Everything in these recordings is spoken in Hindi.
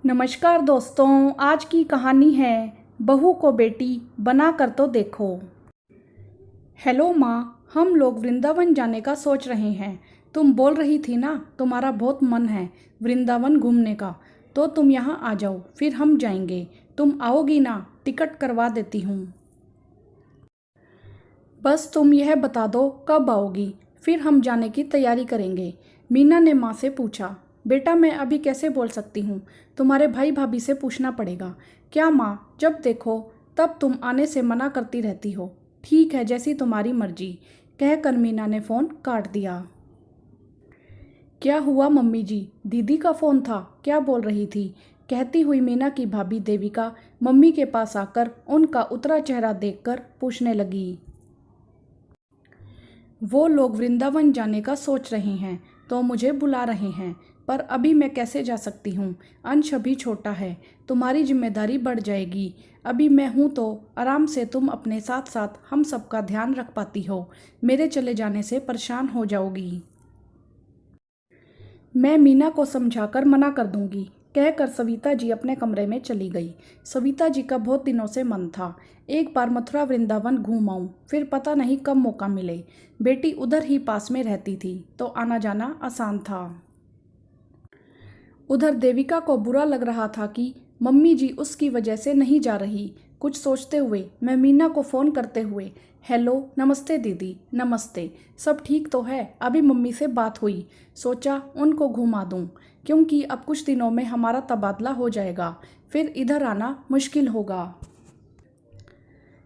नमस्कार दोस्तों, आज की कहानी है बहू को बेटी बना कर तो देखो। हेलो माँ, हम लोग वृंदावन जाने का सोच रहे हैं। तुम बोल रही थी ना तुम्हारा बहुत मन है वृंदावन घूमने का, तो तुम यहाँ आ जाओ, फिर हम जाएंगे। तुम आओगी ना? टिकट करवा देती हूँ। बस तुम यह बता दो कब आओगी, फिर हम जाने की तैयारी करेंगे। मीना ने माँ से पूछा। बेटा मैं अभी कैसे बोल सकती हूँ, तुम्हारे भाई भाभी से पूछना पड़ेगा। क्या माँ, जब देखो तब तुम आने से मना करती रहती हो। ठीक है, जैसी तुम्हारी मर्जी, कहकर मीना ने फ़ोन काट दिया। क्या हुआ मम्मी जी, दीदी का फ़ोन था, क्या बोल रही थी? कहती हुई मीना की भाभी देविका मम्मी के पास आकर उनका उतरा चेहरा देखकर पूछने लगी। वो लोग वृंदावन जाने का सोच रहे हैं तो मुझे बुला रहे हैं, पर अभी मैं कैसे जा सकती हूँ? अंश अभी छोटा है, तुम्हारी जिम्मेदारी बढ़ जाएगी। अभी मैं हूँ तो आराम से तुम अपने साथ साथ हम सबका ध्यान रख पाती हो, मेरे चले जाने से परेशान हो जाओगी। मैं मीना को समझाकर मना कर दूंगी, कहकर सविता जी अपने कमरे में चली गई। सविता जी का बहुत दिनों से मन था एक बार मथुरा वृंदावन घूम आऊं, फिर पता नहीं कब मौका मिले। बेटी उधर ही पास में रहती थी तो आना जाना आसान था। उधर देविका को बुरा लग रहा था कि मम्मी जी उसकी वजह से नहीं जा रही। कुछ सोचते हुए मैं मीना को फ़ोन करते हुए, हेलो, नमस्ते दीदी, नमस्ते, सब ठीक तो है? अभी मम्मी से बात हुई, सोचा उनको घुमा दूं, क्योंकि अब कुछ दिनों में हमारा तबादला हो जाएगा, फिर इधर आना मुश्किल होगा।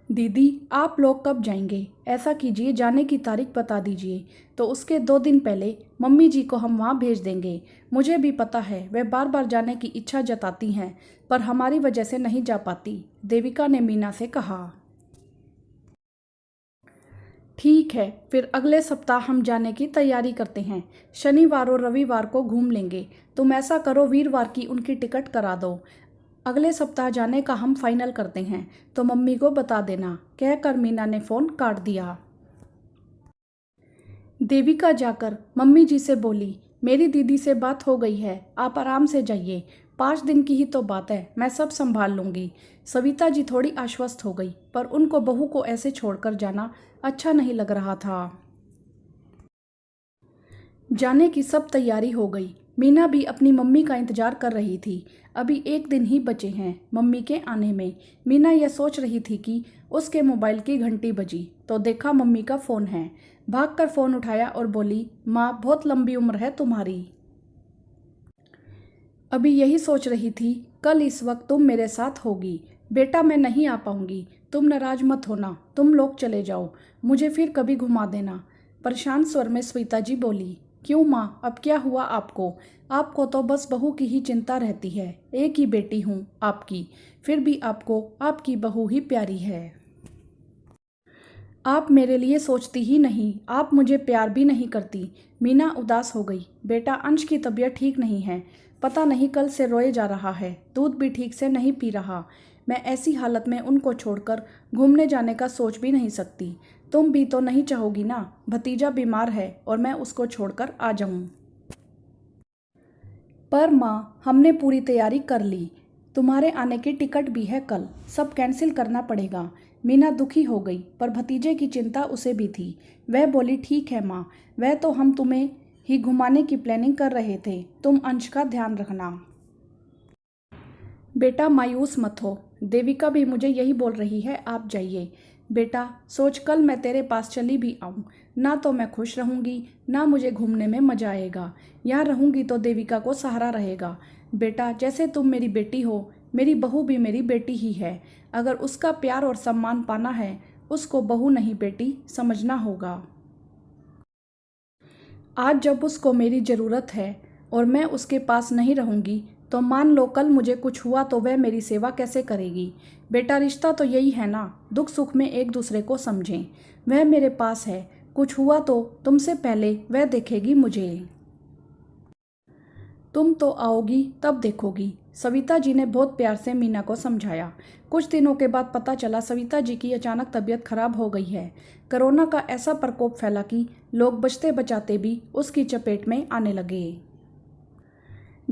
दीदी आप लोग कब जाएंगे? ऐसा कीजिए, जाने की तारीख बता दीजिए, तो उसके 2 दिन पहले मम्मी जी को हम वहाँ भेज देंगे। मुझे भी पता है वे बार बार जाने की इच्छा जताती हैं, पर हमारी वजह से नहीं जा पाती, देविका ने मीना से कहा। ठीक है, फिर अगले सप्ताह हम जाने की तैयारी करते हैं। शनिवार और रविवार को घूम लेंगे। तुम ऐसा करो, वीरवार की उनकी टिकट करा दो। अगले सप्ताह जाने का हम फाइनल करते हैं, तो मम्मी को बता देना, कहकर मीना ने फ़ोन काट दिया। देविका जाकर मम्मी जी से बोली, मेरी दीदी से बात हो गई है, आप आराम से जाइए, 5 दिन की ही तो बात है, मैं सब संभाल लूँगी। सविता जी थोड़ी आश्वस्त हो गई, पर उनको बहू को ऐसे छोड़कर जाना अच्छा नहीं लग रहा था। जाने की सब तैयारी हो गई। मीना भी अपनी मम्मी का इंतजार कर रही थी। अभी 1 दिन ही बचे हैं मम्मी के आने में। मीना यह सोच रही थी कि उसके मोबाइल की घंटी बजी तो देखा मम्मी का फ़ोन है। भागकर फ़ोन उठाया और बोली, माँ बहुत लंबी उम्र है तुम्हारी। अभी यही सोच रही थी कल इस वक्त तुम मेरे साथ होगी। बेटा मैं नहीं आ पाऊंगी, तुम नाराज मत होना, तुम लोग चले जाओ, मुझे फिर कभी घुमा देना। परेशान स्वर में स्विता जी बोली, क्यों माँ, अब क्या हुआ आपको? आपको तो बस बहू की ही चिंता रहती है, एक ही बेटी हूँ आपकी, फिर भी आपको आपकी बहू ही प्यारी है। आप मेरे लिए सोचती ही नहीं, आप मुझे प्यार भी नहीं करती। मीना उदास हो गई। बेटा अंश की तबीयत ठीक नहीं है, पता नहीं कल से रोए जा रहा है, दूध भी ठीक से नहीं पी रहा। मैं ऐसी हालत में उनको छोड़कर घूमने जाने का सोच भी नहीं सकती। तुम भी तो नहीं चाहोगी ना, भतीजा बीमार है और मैं उसको छोड़कर आ जाऊं। पर माँ, हमने पूरी तैयारी कर ली, तुम्हारे आने की टिकट भी है कल, सब कैंसिल करना पड़ेगा। मीना दुखी हो गई, पर भतीजे की चिंता उसे भी थी। वह बोली, ठीक है माँ, वह तो हम तुम्हें ही घुमाने की प्लानिंग कर रहे थे, तुम अंश का ध्यान रखना। बेटा मायूस मत हो, देविका भी मुझे यही बोल रही है, आप जाइए। बेटा सोच, कल मैं तेरे पास चली भी आऊँ, ना तो मैं खुश रहूँगी, ना मुझे घूमने में मजा आएगा। यहाँ रहूँगी तो देविका को सहारा रहेगा। बेटा जैसे तुम मेरी बेटी हो, मेरी बहू भी मेरी बेटी ही है। अगर उसका प्यार और सम्मान पाना है, उसको बहू नहीं बेटी समझना होगा। आज जब उसको मेरी ज़रूरत है और मैं उसके पास नहीं रहूँगी, तो मान लो कल मुझे कुछ हुआ तो वह मेरी सेवा कैसे करेगी? बेटा रिश्ता तो यही है ना, दुख सुख में एक दूसरे को समझें। वह मेरे पास है, कुछ हुआ तो तुमसे पहले वह देखेगी मुझे। तुम तो आओगी तब देखोगी, सविता जी ने बहुत प्यार से मीना को समझाया। कुछ दिनों के बाद पता चला सविता जी की अचानक तबीयत खराब हो गई है। कोरोना का ऐसा प्रकोप फैला कि लोग बचते बचाते भी उसकी चपेट में आने लगे।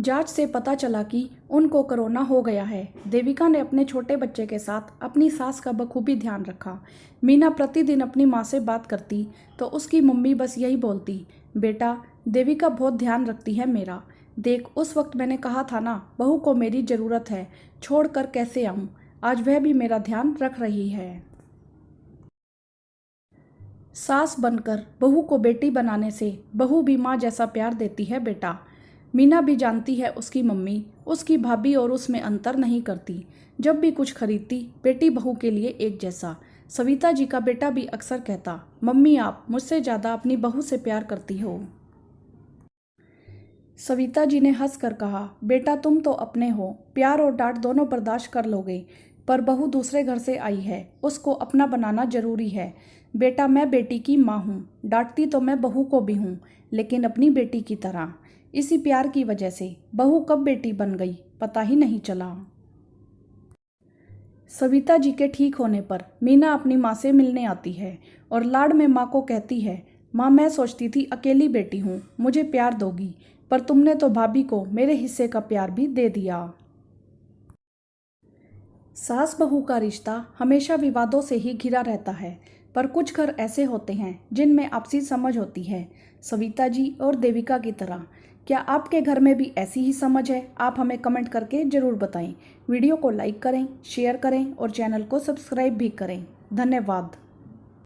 जांच से पता चला कि उनको कोरोना हो गया है। देविका ने अपने छोटे बच्चे के साथ अपनी सास का बखूबी ध्यान रखा। मीना प्रतिदिन अपनी माँ से बात करती तो उसकी मम्मी बस यही बोलती, बेटा देविका बहुत ध्यान रखती है मेरा। देख, उस वक्त मैंने कहा था ना, बहू को मेरी ज़रूरत है, छोड़ कर कैसे आऊँ। आज वह भी मेरा ध्यान रख रही है। सास बनकर बहू को बेटी बनाने से बहू भी माँ जैसा प्यार देती है बेटा। मीना भी जानती है उसकी मम्मी, उसकी भाभी और उसमें अंतर नहीं करती। जब भी कुछ खरीदती बेटी बहू के लिए एक जैसा। सविता जी का बेटा भी अक्सर कहता, मम्मी आप मुझसे ज़्यादा अपनी बहू से प्यार करती हो। सविता जी ने हंसकर कहा, बेटा तुम तो अपने हो, प्यार और डांट दोनों बर्दाश्त कर लोगे, पर बहू दूसरे घर से आई है, उसको अपना बनाना जरूरी है। बेटा मैं बेटी की माँ हूँ, डांटती तो मैं बहू को भी हूँ, लेकिन अपनी बेटी की तरह। इसी प्यार की वजह से बहू कब बेटी बन गई पता ही नहीं चला। सविता जी के ठीक होने पर मीना अपनी माँ से मिलने आती है और लाड में माँ को कहती है, माँ मैं सोचती थी अकेली बेटी हूँ, मुझे प्यार दोगी, पर तुमने तो भाभी को मेरे हिस्से का प्यार भी दे दिया। सास बहू का रिश्ता हमेशा विवादों से ही घिरा रहता है, पर कुछ घर ऐसे होते हैं जिनमें आपसी समझ होती है, सविता जी और देविका की तरह। क्या आपके घर में भी ऐसी ही समझ है? आप हमें कमेंट करके ज़रूर बताएं। वीडियो को लाइक करें, शेयर करें और चैनल को सब्सक्राइब भी करें। धन्यवाद।